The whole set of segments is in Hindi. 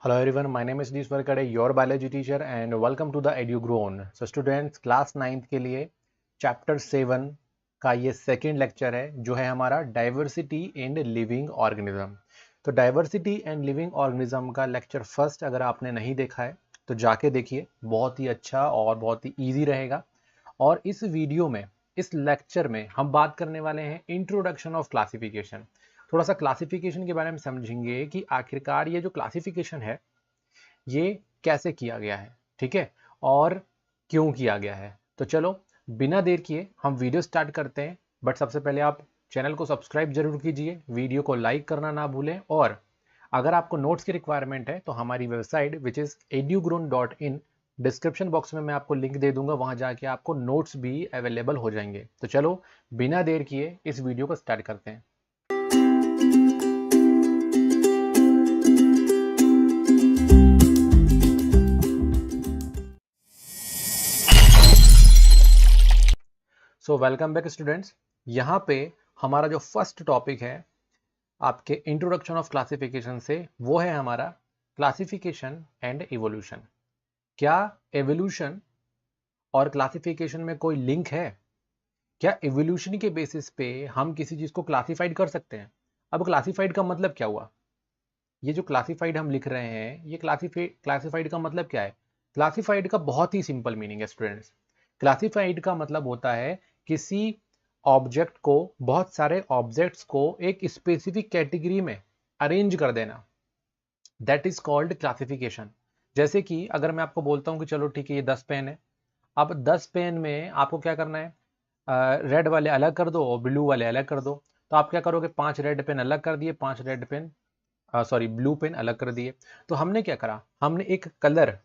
Hello everyone, my name is Dinesh Varkade, your biology teacher and welcome to the EduGrown. So students, class 9th के लिए चैप्टर 7 का ये सेकेंड लेक्चर है जो है हमारा डाइवर्सिटी एंड लिविंग ऑर्गेनिज्म। तो डाइवर्सिटी एंड लिविंग ऑर्गेनिज्म का लेक्चर फर्स्ट अगर आपने नहीं देखा है तो जाके देखिए, बहुत ही अच्छा और बहुत ही ईजी रहेगा। और इस वीडियो में, इस लेक्चर में हम बात करने वाले हैं इंट्रोडक्शन ऑफ क्लासिफिकेशन। थोड़ा सा क्लासिफिकेशन के बारे में समझेंगे कि आखिरकार ये जो क्लासिफिकेशन है ये कैसे किया गया है, ठीक है, और क्यों किया गया है। तो चलो बिना देर किए हम वीडियो स्टार्ट करते हैं। बट सबसे पहले आप चैनल को सब्सक्राइब जरूर कीजिए, वीडियो को लाइक करना ना भूलें। और अगर आपको नोट्स की रिक्वायरमेंट है तो हमारी website which is edugrown.in, description box में मैं आपको लिंक दे दूंगा, वहां जाके आपको नोट्स भी अवेलेबल हो जाएंगे। तो चलो बिना देर किए इस वीडियो को स्टार्ट करते हैं। So welcome back students. यहाँ पे हमारा जो फर्स्ट टॉपिक है आपके इंट्रोडक्शन ऑफ क्लासिफिकेशन से, वो है हमारा क्लासिफिकेशन एंड इवोल्यूशन। क्या एवोल्यूशन और क्लासिफिकेशन में कोई लिंक है? क्या एवोल्यूशन के बेसिस पे हम किसी चीज को क्लासिफाइड कर सकते हैं? अब क्लासिफाइड का मतलब क्या हुआ? ये जो क्लासिफाइड हम लिख रहे हैं, ये क्लासिफाइड का मतलब क्या है? क्लासिफाइड का बहुत ही सिंपल मीनिंग है स्टूडेंट्स। क्लासिफाइड का मतलब होता है किसी ऑब्जेक्ट को, बहुत सारे ऑब्जेक्ट्स को एक स्पेसिफिक कैटेगरी में अरेंज कर देना, दैट इज कॉल्ड क्लासिफिकेशन। जैसे कि अगर मैं आपको बोलता हूं कि चलो ठीक है ये 10 पेन है, अब 10 पेन में आपको क्या करना है, रेड वाले अलग कर दो और ब्लू वाले अलग कर दो। तो आप क्या करोगे, 5 रेड पेन अलग कर दिए, 5 रेड पेन ब्लू पेन अलग कर दिए। तो हमने क्या करा, हमने एक कलर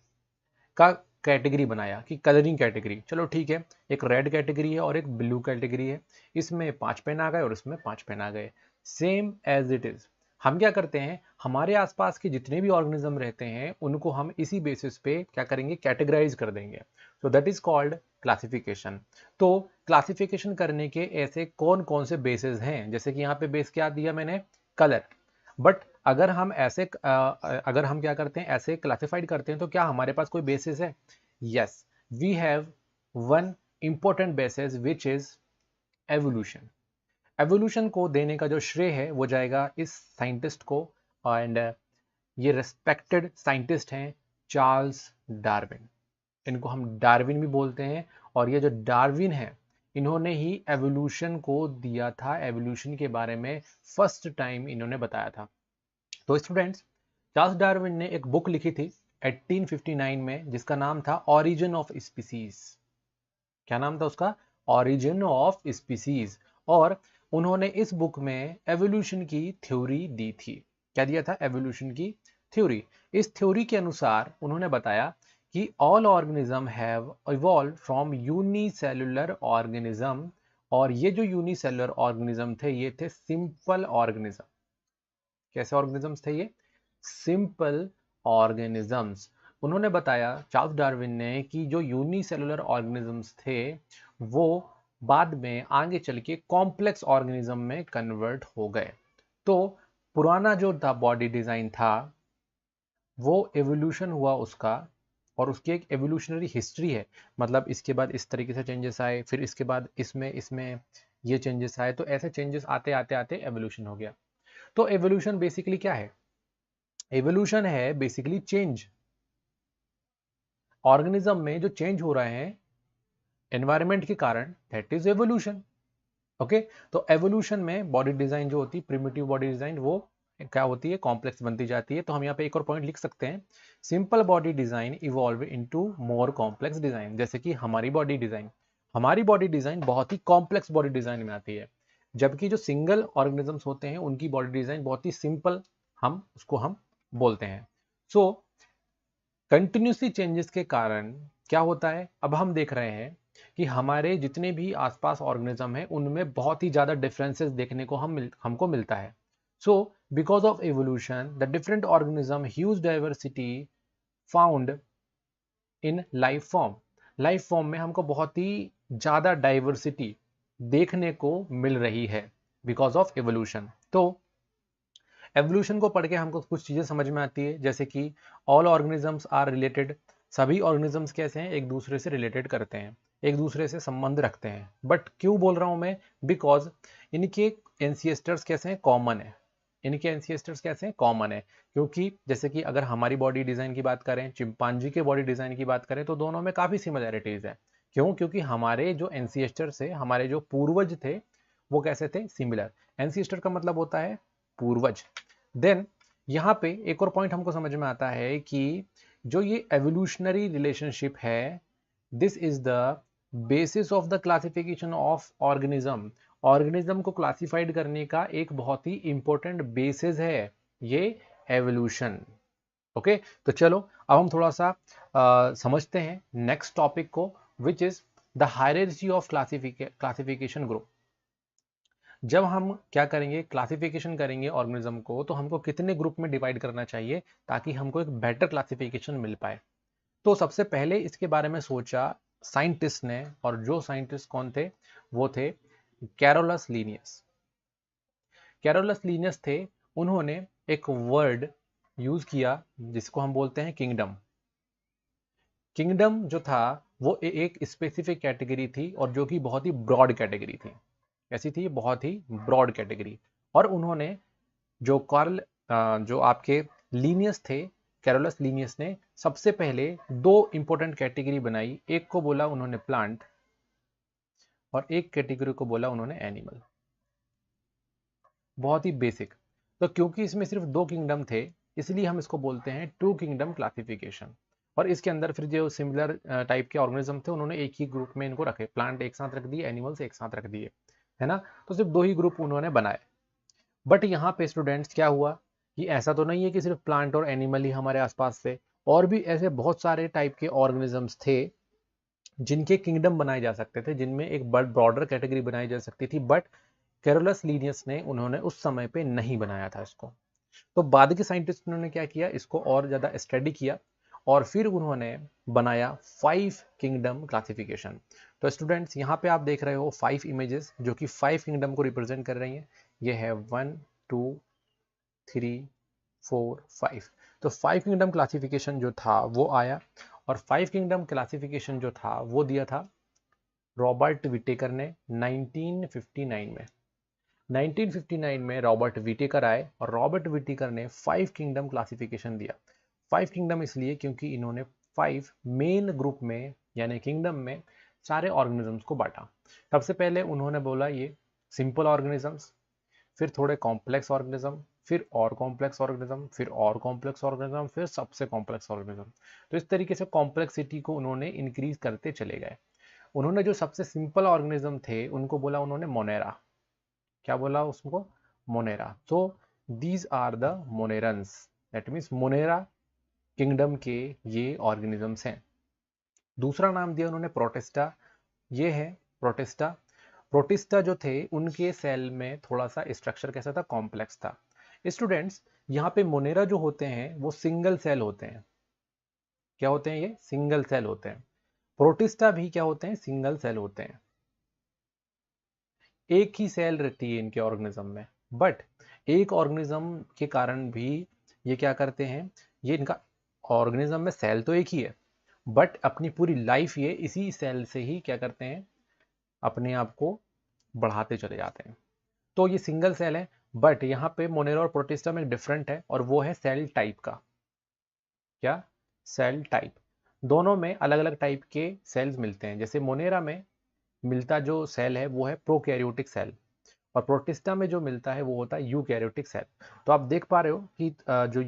का कैटेगरी बनाया कि कलरिंग कैटेगरी, चलो ठीक है, एक रेड कैटेगरी है और एक ब्लू कैटेगरी है, इसमें 5 पेन आ गए और इसमें 5 पेन आ गए। सेम एज इट इज हम क्या करते हैं, हमारे आसपास के जितने भी ऑर्गेनिज्म रहते हैं उनको हम इसी बेसिस पे क्या करेंगे, कैटेगराइज कर देंगे। तो दैट इज कॉल्ड क्लासिफिकेशन। तो क्लासिफिकेशन करने के ऐसे कौन कौन से बेसिस हैं? जैसे कि यहाँ पे बेस क्या दिया मैंने, कलर। बट अगर हम ऐसे अगर हम क्या करते हैं, ऐसे क्लासिफाइड करते हैं, तो क्या हमारे पास कोई बेसिस है? Yes, we have one important basis which is evolution. Evolution को देने का जो श्रेय है वो जाएगा इस साइंटिस्ट को, एंड ये रिस्पेक्टेड साइंटिस्ट हैं, चार्ल्स डार्विन। इनको हम डार्विन भी बोलते हैं। और ये जो डार्विन है, इन्होंने ही एवोल्यूशन को दिया था, एवोल्यूशन के बारे में फर्स्ट टाइम इन्होंने बताया था। तो स्टूडेंट्स, चार्ल्स डार्विन ने एक बुक लिखी थी 1859 में जिसका नाम था ऑरिजिन ऑफ स्पीसीज। क्या नाम था उसका? Origin of species. और उन्होंने इस बुक में एवोल्यूशन की थ्योरी दी थी। क्या दिया था? एवोल्यूशन की थ्योरी। इस थ्योरी के अनुसार उन्होंने बताया कि all organism have evolve from unicellular organism. और ये जो यूनिसेलुलर ऑर्गेनिज्म थे, ये थे सिंपल ऑर्गेनिज्म। कैसे ऑर्गेनिजम्स थे ये? Simple organisms. उन्होंने बताया, चार्ल्स डार्विन ने, कि जो यूनिसेलुलर ऑर्गेनिजम्स थे वो बाद में आगे चल के कॉम्प्लेक्स ऑर्गेनिज्म में कन्वर्ट हो गए। तो पुराना जो था बॉडी डिजाइन था वो एवोल्यूशन हुआ उसका, और उसकी एक एवोल्यूशनरी हिस्ट्री है। मतलब इसके बाद इस तरीके से चेंजेस आए, फिर इसके बाद इसमें इसमें ये चेंजेस आए, तो ऐसे चेंजेस आते आते आते एवोल्यूशन हो गया। तो एवोल्यूशन बेसिकली क्या है? एवोल्यूशन है बेसिकली चेंज। ऑर्गेनिज्म में जो चेंज हो रहे हैं एनवायरनमेंट के कारण, दैट इज एवोल्यूशन। ओके, तो एवोल्यूशन में बॉडी डिजाइन जो होती है, प्रिमिटिव बॉडी डिजाइन, वो क्या होती है, कॉम्प्लेक्स बनती जाती है। तो हम यहाँ पे एक और पॉइंट लिख सकते हैं, simple body design evolve into more complex design. जैसे कि हमारी बॉडी डिजाइन बहुत ही कॉम्प्लेक्स बॉडी डिजाइन में आती है, जबकि जो सिंगल ऑर्गेनिजम्स होते हैं उनकी बॉडी डिजाइन बहुत ही सिंपल, हम बोलते हैं। सो कंटिन्यूसली चेंजेस के कारण क्या होता है, अब हम देख रहे हैं कि हमारे जितने भी आसपास ऑर्गेनिज्म है उनमें बहुत ही ज्यादा डिफरेंसेस देखने को हमको मिलता है। So because of evolution the different organism huge diversity found in life form में हमको बहुत ही ज्यादा डाइवर्सिटी देखने को मिल रही है बिकॉज ऑफ एवोल्यूशन। तो एवोल्यूशन को पढ़ के हमको कुछ चीज़ें समझ में आती है, जैसे कि ऑल ऑर्गेनिजम्स आर रिलेटेड, सभी ऑर्गेनिजम्स कैसे हैं, एक दूसरे से रिलेटेड करते हैं, एक दूसरे से संबंध रखते हैं। बट क्यों बोल रहा हूँ मैं, बिकॉज इनके एंसिस्टर्स कैसे हैं, कॉमन है। इनके एंसिस्टर्स कैसे हैं, कॉमन है। क्योंकि जैसे कि अगर हमारी बॉडी डिज़ाइन की बात करें, चिंपांजी के बॉडी डिज़ाइन की बात करें, तो दोनों में काफ़ी सिमिलैरिटीज़ है। क्यों? क्योंकि हमारे जो एंसिस्टर्स थे, हमारे जो पूर्वज थे, वो कैसे थे, सिमिलर। एंसिस्टर का मतलब होता है पूर्वज। देन यहाँ पे एक और पॉइंट हमको समझ में आता है कि जो ये एवोल्यूशनरी रिलेशनशिप है, this is the basis of the classification of organism. Organism को क्लासिफाइड करने का एक बहुत ही इंपॉर्टेंट बेसिस है ये एवोल्यूशन। ओके, तो चलो अब हम थोड़ा सा समझते हैं नेक्स्ट टॉपिक को, which is the hierarchy of classification group. जब हम क्या करेंगे, क्लासिफिकेशन करेंगे ऑर्गेनिज्म को, तो हमको कितने ग्रुप में डिवाइड करना चाहिए ताकि हमको एक बेटर क्लासिफिकेशन मिल पाए। तो सबसे पहले इसके बारे में सोचा साइंटिस्ट ने, और जो साइंटिस्ट कौन थे, वो थे कैरोलस लीनियस। कैरोलस लीनियस थे, उन्होंने एक वर्ड यूज किया जिसको हम बोलते हैं किंगडम। किंगडम जो था वो एक स्पेसिफिक कैटेगरी थी, और जो कि बहुत ही ब्रॉड कैटेगरी थी। कैसी थी, बहुत ही ब्रॉड कैटेगरी। और उन्होंने जो जो आपके लीनियस थे, कैरोलस लीनियस ने सबसे पहले दो इंपॉर्टेंट कैटेगरी बनाई। एक को बोला उन्होंने प्लांट, और एक कैटेगरी को बोला उन्होंने एनिमल। बहुत ही बेसिक। तो क्योंकि इसमें सिर्फ दो किंगडम थे, इसलिए हम इसको बोलते हैं टू किंगडम क्लासिफिकेशन। और इसके अंदर फिर जो सिमिलर टाइप के ऑर्गेनिज्म थे, उन्होंने एक ही ग्रुप में इनको रखे, प्लांट एक साथ रख दिए, एनिमल्स एक साथ रख दिए, है ना। तो सिर्फ दो ही ग्रुप उन्होंने बनाए। बट यहाँ पे स्टूडेंट्स क्या हुआ कि ऐसा तो नहीं है कि सिर्फ प्लांट और एनिमल ही हमारे आसपास थे, और भी ऐसे बहुत सारे टाइप के ऑर्गेनिजम्स थे जिनके किंगडम बनाए जा सकते थे, जिनमें एक ब्रॉडर कैटेगरी बनाई जा सकती थी। बट कैरोलस लीनियस ने उन्होंने उस समय पे नहीं बनाया था इसको। तो बाद के साइंटिस्ट ने क्या किया, इसको और ज़्यादा स्टडी किया, और फिर उन्होंने बनाया 5 किंगडम क्लासिफिकेशन। तो स्टूडेंट्स यहाँ पे आप देख रहे हो 5 इमेजेस जो कि 5 किंगडम को रिप्रेजेंट कर रही हैं। ये है 1 2 3 4 5। तो 5 किंगडम क्लासिफिकेशन जो था वो आया, और 5 किंगडम क्लासिफिकेशन जो था वो दिया था रॉबर्ट विटेकर ने 1959 में। 1959 में रॉबर्ट विटेकर आए, और रॉबर्ट विटेकर ने 5 किंगडम क्लासिफिकेशन दिया। 5 किंगडम इसलिए क्योंकि इन्होंने 5 मेन ग्रुप में, यानी किंगडम में सारे ऑर्गेनिजम्स को बांटा। सबसे पहले उन्होंने बोला ये सिंपल ऑर्गेनिजम्स, फिर थोड़े कॉम्प्लेक्स ऑर्गेनिज्म, फिर और कॉम्प्लेक्स ऑर्गेनिज्म, फिर और कॉम्प्लेक्स ऑर्गेनिज्म, फिर सबसे कॉम्प्लेक्स ऑर्गेनिज्म। तो इस तरीके से कॉम्प्लेक्सिटी को उन्होंने इंक्रीज करते चले गए। उन्होंने जो सबसे सिंपल ऑर्गेनिज्म थे उनको बोला उन्होंने मोनेरा। क्या बोला उसको, मोनेरा। तो these are the monerans, that means monera kingdom के ये ऑर्गेनिजम्स हैं। दूसरा नाम दिया उन्होंने प्रोटिस्टा। ये है प्रोटिस्टा। प्रोटिस्टा जो थे उनके सेल में थोड़ा सा स्ट्रक्चर कैसा था, कॉम्प्लेक्स था। स्टूडेंट्स यहाँ पे मोनेरा जो होते हैं वो सिंगल सेल होते हैं। क्या होते हैं ये, सिंगल सेल होते हैं। प्रोटिस्टा भी क्या होते हैं, सिंगल सेल होते हैं। एक ही सेल रहती है इनके ऑर्गेनिज्म में। बट एक ऑर्गेनिज्म के कारण भी ये क्या करते हैं, ये इनका ऑर्गेनिज्म में सेल तो एक ही है, बट अपनी पूरी लाइफ ये इसी सेल से ही क्या करते हैं, अपने आप को बढ़ाते चले जाते हैं। तो ये सिंगल सेल है। बट यहाँ पे मोनेरा और प्रोटिस्टा में डिफरेंट है, और वो है सेल टाइप का। क्या, सेल टाइप। दोनों में अलग अलग टाइप के सेल्स मिलते हैं। जैसे मोनेरा में मिलता जो सेल है वो है प्रोकैरियोटिक सेल, और प्रोटिस्टा में जो मिलता है वो होता है यूकैरियोटिक सेल। तो आप देख पा रहे हो कि जो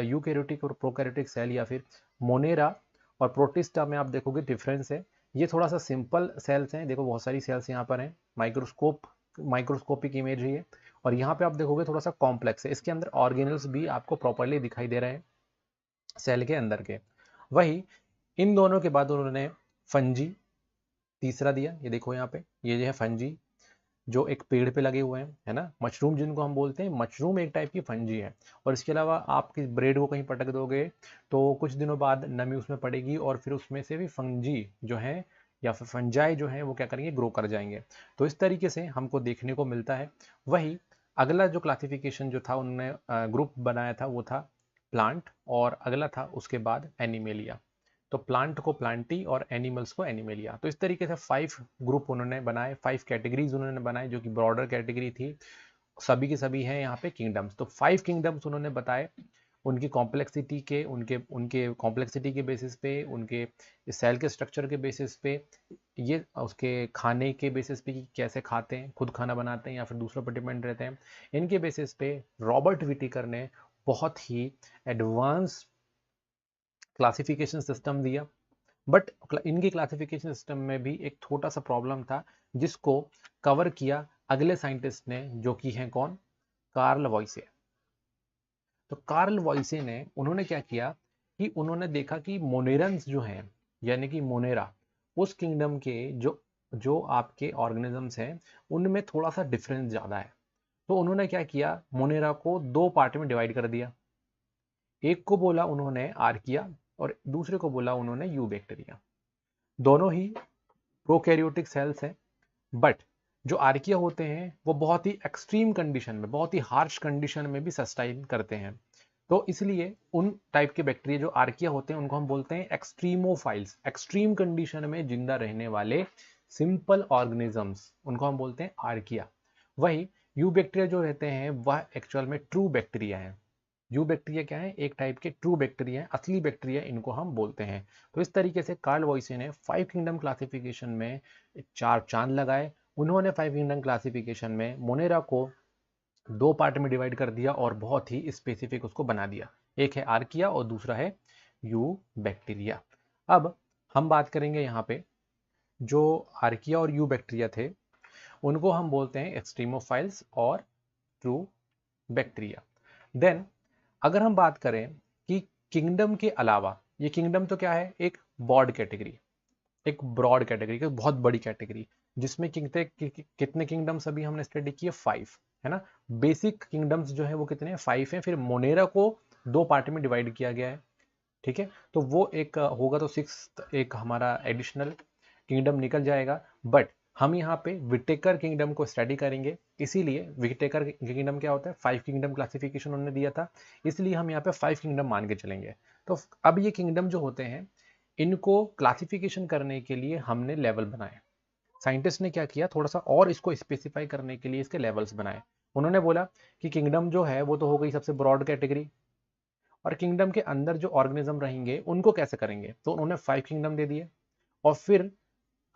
यूकैरियोटिक और प्रोकैरियोटिक सेल, या फिर मोनेरा और प्रोटिस्टा में आप देखोगे डिफरेंस है। ये थोड़ा सा सिंपल सेल्स हैं, देखो बहुत सारी सेल्स यहाँ पर हैं, माइक्रोस्कोपिक इमेज है। और यहाँ पे आप देखोगे थोड़ा सा कॉम्प्लेक्स है, इसके अंदर ऑर्गेनल्स भी आपको प्रॉपरली दिखाई दे रहे हैं सेल के अंदर के। वही इन दोनों के बाद उन्होंने फंजी तीसरा दिया। ये देखो यहाँ पे, ये जो है फंजी, जो एक पेड़ पे लगे हुए हैं, है ना। मशरूम जिनको हम बोलते हैं, मशरूम एक टाइप की फंजी है। और इसके अलावा आप किस ब्रेड को कहीं पटक दोगे तो कुछ दिनों बाद नमी उसमें पड़ेगी, और फिर उसमें से भी फंजी जो है, या फिर फंजाई जो है, वो क्या करेंगे, ग्रो कर जाएंगे। तो इस तरीके से हमको देखने को मिलता है। वही अगला जो क्लासिफिकेशन जो था उन्होंने ग्रुप बनाया था वो था प्लांट, और अगला था उसके बाद एनिमेलिया। तो प्लांट को प्लांटी और एनिमल्स को एनिमेलिया। तो इस तरीके से 5 ग्रुप उन्होंने बनाए, 5 कैटेगरीज उन्होंने बनाए जो कि ब्रॉडर कैटेगरी थी। सभी के सभी हैं यहाँ पे किंगडम्स। तो 5 किंगडम्स उन्होंने बताए, उनकी कॉम्प्लेक्सिटी के उनके उनके कॉम्प्लेक्सिटी के बेसिस पे, उनके सेल के स्ट्रक्चर के बेसिस पे, ये उसके खाने के बेसिस पे कि कैसे खाते हैं, खुद खाना बनाते हैं या फिर दूसरों पर डिपेंड रहते हैं, इनके बेसिस पे रॉबर्ट विटेकर ने बहुत ही एडवांस क्लासिफिकेशन सिस्टम दिया। बट इनके क्लासिफिकेशन सिस्टम में भी एक छोटा सा प्रॉब्लम था जिसको कवर किया अगले साइंटिस्ट ने, जो कि हैं कौन, कार्ल वॉइसे। तो कार्ल वॉइसे ने उन्होंने क्या किया कि उन्होंने देखा कि मोनेरन्स जो हैं, यानी कि मोनेरा, उस किंगडम के जो जो आपके ऑर्गेनिजम्स हैं उनमें थोड़ा सा डिफरेंस ज़्यादा है। तो उन्होंने क्या किया, मोनेरा को 2 पार्ट में डिवाइड कर दिया। एक को बोला उन्होंने आर्किया और दूसरे को बोला उन्होंने यूबैक्टीरिया। दोनों ही प्रोकैरियोटिक सेल्स हैं, बट जो आर्किया होते हैं वो बहुत ही एक्सट्रीम कंडीशन में, बहुत ही हार्श कंडीशन में भी सस्टेन करते हैं। तो इसलिए उन टाइप के बैक्टीरिया जो आर्किया होते हैं उनको हम बोलते हैं एक्सट्रीमोफाइल्स। एक्सट्रीम कंडीशन में जिंदा रहने वाले सिंपल ऑर्गेनिजम्स, उनको हम बोलते हैं आर्किया। वही यू बैक्टीरिया जो रहते हैं वह एक्चुअल में ट्रू बैक्टीरिया है। यू बैक्टीरिया क्या है, एक टाइप के ट्रू बैक्टीरिया, असली बैक्टीरिया इनको हम बोलते हैं। तो इस तरीके से कार्ल वॉइसे ने 5 किंगडम क्लासिफिकेशन में 4 चांद लगाए। उन्होंने 5 किंगडम क्लासिफिकेशन में मोनेरा को 2 पार्ट में डिवाइड कर दिया और बहुत ही स्पेसिफिक उसको बना दिया। एक है आर्किया और दूसरा है यू बैक्टीरिया। अब हम बात करेंगे यहाँ पे, जो आर्किया और यू बैक्टीरिया थे उनको हम बोलते हैं एक्सट्रीमोफाइल्स और ट्रू बैक्टीरिया। देन अगर हम बात करें कि किंगडम के अलावा, ये किंगडम तो क्या है, एक ब्रॉड कैटेगरी, एक ब्रॉड कैटेगरी, एक बहुत बड़ी कैटेगरी जिसमें कितने किंगडम्स अभी हमने स्टडी किए, 5 है ना। बेसिक किंगडम्स जो है वो कितने हैं, 5 हैं। फिर मोनेरा को 2 पार्ट में डिवाइड किया गया है, ठीक है। तो वो एक होगा तो 6 एक हमारा एडिशनल किंगडम निकल जाएगा। बट हम यहाँ पे विटेकर किंगडम को स्टडी करेंगे, इसीलिए विटेकर किंगडम क्या होता है, 5 किंगडम क्लासिफिकेशन उन्होंने दिया था, इसलिए हम यहाँ पे 5 किंगडम मान के चलेंगे। तो अब ये किंगडम जो होते हैं इनको क्लासिफिकेशन करने के लिए हमने लेवल बनाए। साइंटिस्ट ने क्या किया, थोड़ा सा और इसको स्पेसिफाई करने के लिए इसके लेवल्स बनाए। उन्होंने बोला कि किंगडम जो है वो तो हो गई सबसे ब्रॉड कैटेगरी, और किंगडम के अंदर जो ऑर्गेनिज्म रहेंगे उनको कैसे करेंगे, तो उन्होंने 5 किंगडम दे दिए। और फिर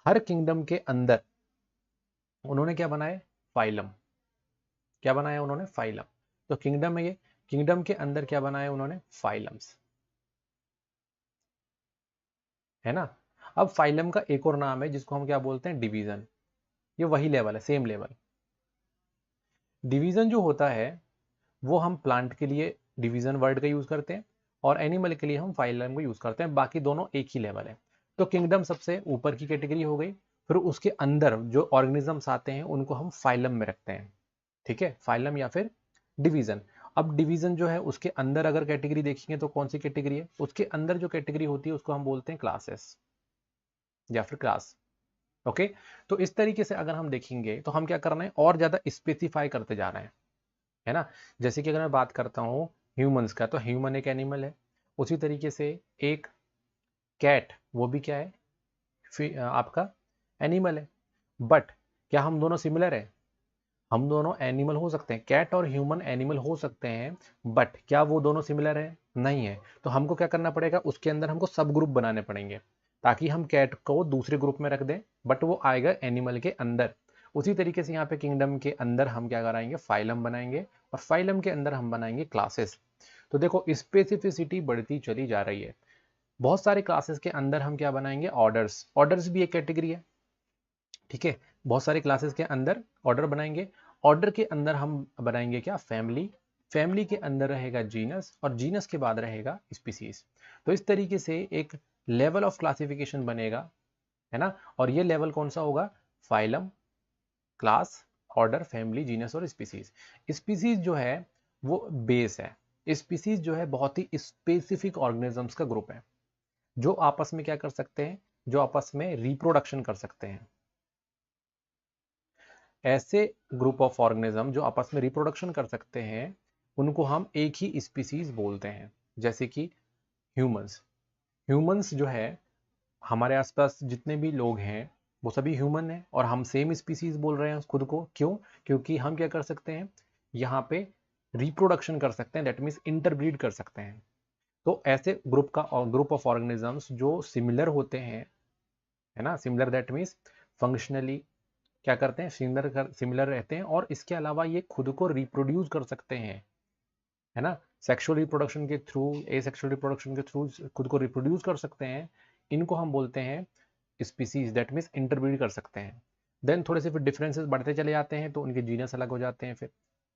हर किंगडम के अंदर उन्होंने क्या बनाए, फाइलम। क्या बनाया उन्होंने, फाइलम। तो किंगडम है ये, किंगडम के अंदर क्या बनाया उन्होंने, फाइलम्स, है ना। अब फाइलम का एक और नाम है जिसको हम क्या बोलते हैं, डिवीजन। ये वही लेवल है, सेम लेवल। डिवीजन जो होता है वो हम प्लांट के लिए डिवीजन वर्ड का यूज करते हैं और एनिमल के लिए हम फाइलम को यूज करते हैं, बाकी दोनों एक ही लेवल है। तो किंगडम सबसे ऊपर की कैटेगरी हो गई, फिर उसके अंदर जो ऑर्गेनिजम्स आते हैं उनको हम फाइलम में रखते हैं, ठीक है, फाइलम या फिर डिवीजन। अब डिवीजन जो है उसके अंदर अगर कैटेगरी देखेंगे तो कौन सी कैटेगरी है, उसके अंदर जो कैटेगरी होती है उसको हम बोलते हैं क्लासेस या फिर क्लास। ओके, तो इस तरीके से अगर हम देखेंगे तो हम क्या कर रहे हैं, और ज्यादा स्पेसिफाई करते जा रहे हैं, है ना। जैसे कि अगर मैं बात करता हूँ ह्यूमंस का, तो ह्यूमन एक एनिमल है। उसी तरीके से एक कैट, वो भी क्या है, आपका एनिमल है। बट क्या हम दोनों सिमिलर है, हम दोनों एनिमल हो सकते हैं, कैट और ह्यूमन एनिमल हो सकते हैं, बट क्या वो दोनों सिमिलर है, नहीं है। तो हमको क्या करना पड़ेगा, उसके अंदर हमको सब ग्रुप बनाने पड़ेंगे ताकि हम कैट को दूसरे ग्रुप में रख दें, बट वो आएगा एनिमल के अंदर। उसी तरीके से यहाँ पे किंगडम के अंदर हम क्या कराएंगे, फाइलम बनाएंगे, और फाइलम के अंदर हम बनाएंगे क्लासेस। तो देखो स्पेसिफिसिटी बढ़ती चली जा रही है। बहुत सारे क्लासेस के अंदर हम क्या बनाएंगे, ऑर्डर्स। ऑर्डर्स भी एक कैटेगरी है, ठीक है। बहुत सारे क्लासेस के अंदर ऑर्डर बनाएंगे, ऑर्डर के अंदर हम बनाएंगे क्या, फैमिली। फैमिली के अंदर रहेगा जीनस, और जीनस के बाद रहेगा स्पीसीज। तो इस तरीके से एक लेवल ऑफ क्लासिफिकेशन बनेगा, है ना। और ये लेवल कौन सा होगा, phylum, class, order, family, genus और स्पीसीज। स्पीसीज जो है वो बेस है। स्पीसीज जो है बहुत ही स्पेसिफिक ऑर्गेनिजम्स का ग्रुप है जो आपस में क्या कर सकते हैं, जो आपस में रिप्रोडक्शन कर सकते हैं। ऐसे ग्रुप ऑफ ऑर्गेनिज्म जो आपस में रिप्रोडक्शन कर सकते हैं उनको हम एक ही स्पीसीज बोलते हैं। जैसे कि ह्यूमंस, ह्यूमंस जो है हमारे आसपास जितने भी लोग हैं वो सभी ह्यूमन हैं और हम सेम स्पीसीज बोल रहे हैं खुद को। क्यों? क्योंकि हम क्या कर सकते हैं, यहाँ पे रिप्रोडक्शन कर सकते हैं, दैट मीन्स इंटरब्रीड कर सकते हैं। तो ऐसे ग्रुप ऑफ ऑर्गेनिजम्स जो सिमिलर होते हैं, है ना, सिमिलर दैट मीन्स फंक्शनली क्या करते हैं, सिमिलर रहते हैं और इसके अलावा ये खुद को रिप्रोड्यूस कर सकते हैं, है ना, सेक्सुअल रिप्रोडक्शन के थ्रू, एसेक्सुअल रिप्रोडक्शन के थ्रू खुद को रिप्रोड्यूस कर सकते हैं। इनको हम बोलते हैं स्पीसीज, दैट मीन्स इंटरब्रीड कर सकते हैं। देन थोड़े से फिर डिफरेंसेस बढ़ते चले जाते हैं तो उनके जीनस अलग हो जाते हैं, फिर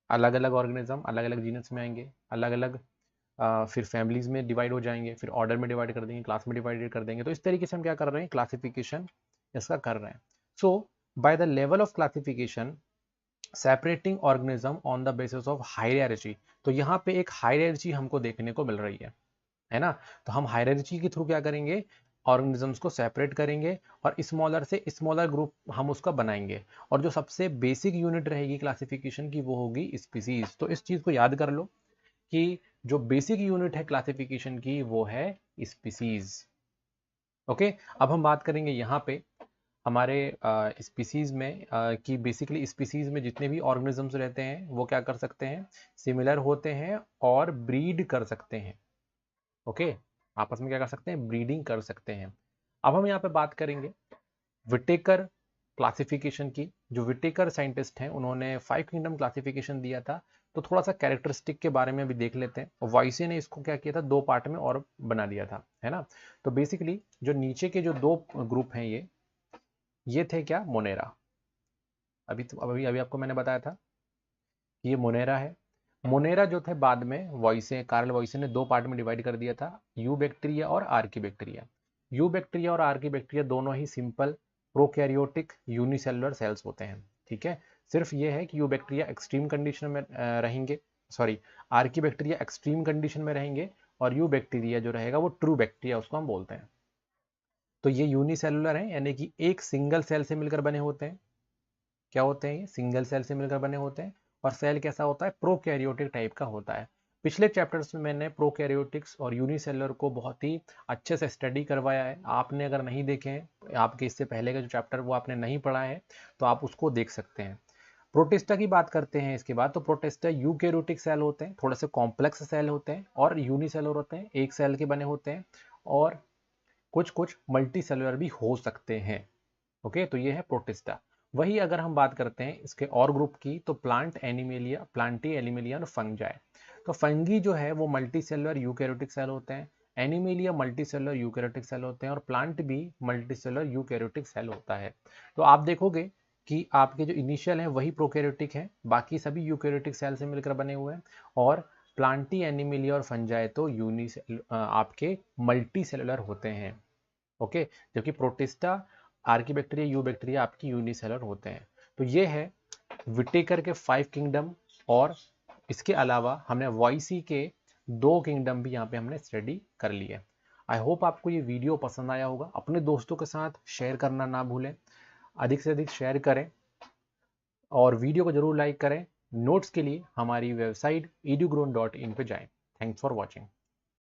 अलग अलग ऑर्गेनिज्म अलग अलग जीनस में आएंगे, अलग अलग फिर फैमिलीज में डिवाइड हो जाएंगे, फिर ऑर्डर में डिवाइड कर देंगे, क्लास में डिवाइड कर देंगे। तो इस तरीके से हम क्या कर रहे हैं, क्लासिफिकेशन इसका कर रहे हैं। So by the level of classification separating organism on the basis of hierarchy. तो यहाँ पे एक हायरार्ची हमको देखने को मिल रही है ना। तो हम हायरार्ची के थ्रू क्या करेंगे, ऑर्गेनिजम्स को सेपरेट करेंगे और स्मॉलर से स्मॉलर ग्रुप हम उसका बनाएंगे और जो सबसे बेसिक यूनिट रहेगी क्लासिफिकेशन की वो होगी स्पीसीज। तो इस चीज को याद कर लो कि जो बेसिक यूनिट है क्लासिफिकेशन की वो है स्पीसीज। ओके, अब हम बात करेंगे यहाँ पे हमारे स्पीसीज में कि बेसिकली स्पीसीज में जितने भी ऑर्गेनिजम्स रहते हैं वो क्या कर सकते हैं, सिमिलर होते हैं और ब्रीड कर सकते हैं। ओके, आपस में क्या कर सकते हैं, ब्रीडिंग कर सकते हैं। अब हम यहाँ पे बात करेंगे विटेकर क्लासिफिकेशन की। जो विटेकर साइंटिस्ट हैं उन्होंने 5 किंगडम क्लासिफिकेशन दिया था। तो थोड़ा सा कैरेक्टरिस्टिक के बारे में भी देख लेते हैं। वॉइसे ने इसको क्या किया था, 2 पार्ट में और बना दिया था, है ना। तो बेसिकली जो नीचे के जो 2 ग्रुप हैं ये थे क्या, मोनेरा। अभी अभी आपको मैंने बताया था ये मोनेरा है। मोनेरा जो थे बाद में कार्ल वॉइसे ने 2 पार्ट में डिवाइड कर दिया था, यू बैक्टीरिया और आर्की बैक्टीरिया। यू बैक्टीरिया और आर्की बैक्टीरिया दोनों ही सिंपल प्रोकैरियोटिक यूनिसेलुलर सेल्स होते हैं, ठीक है। सिर्फ ये है कि यू बैक्टीरिया एक्सट्रीम कंडीशन में रहेंगे, sorry, Archie bacteria extreme condition में रहेंगे और यू बैक्टीरिया जो रहेगा वो ट्रू बैक्टीरिया उसको हम बोलते हैं। तो ये यूनिसेलुलर है, यानी कि एक सिंगल सेल से मिलकर बने होते हैं। क्या होते हैं ये, सिंगल सेल से मिलकर बने होते हैं। और सेल कैसा होता है, प्रोकैरियोटिक टाइप का होता है। पिछले चैप्टर्स में मैंने प्रोकैरियोटिक्स और यूनिसेलुलर को बहुत ही अच्छे से स्टडी करवाया है। आपने अगर नहीं देखे हैं, आपके इससे पहले का जो चैप्टर वो आपने नहीं पढ़ा है तो आप उसको देख सकते हैं। प्रोटिस्टा की बात करते हैं इसके बाद। तो प्रोटिस्टा यूकैरियोटिक सेल होते हैं, थोड़े से कॉम्प्लेक्स सेल होते हैं, और यूनिसेलुलर होते हैं, एक सेल के बने होते हैं, और कुछ कुछ मल्टी सेलुलर भी हो सकते हैं। ओके, तो ये है प्रोटिस्टा। वही अगर हम बात करते हैं इसके और ग्रुप की, तो प्लांटी एनिमेलिया और फंजाई। तो फंगी जो है वो मल्टी सेलुलर यूकैरियोटिक सेल होते हैं, animalia multicellular eukaryotic cell होते हैं, और प्लांट भी मल्टी सेलुलर यूकैरियोटिक सेल होता है। तो आप देखोगे कि आपके जो इनिशियल हैं वही प्रोकैरियोटिक हैं, बाकी सभी यूकैरियोटिक सेल से मिलकर बने हुए हैं, और प्लांटी एनिमेलिया और फंजाई तो आपके मल्टी सेलुलर होते हैं। ओके, जबकि protista, Archie bacteria, you bacteria आपकी यूनिसेलर होते हैं। तो ये है विटेकर के 5 किंगडम, और इसके अलावा हमने वॉइसी के 2 किंगडम भी यहाँ पे हमने स्टडी कर लिए। आई होप आपको ये वीडियो पसंद आया होगा। अपने दोस्तों के साथ शेयर करना ना भूलें, अधिक से अधिक शेयर करें और वीडियो को जरूर लाइक करें। नोट्स के लिए हमारी वेबसाइट edugrown.in पे जाएं। Thanks for watching.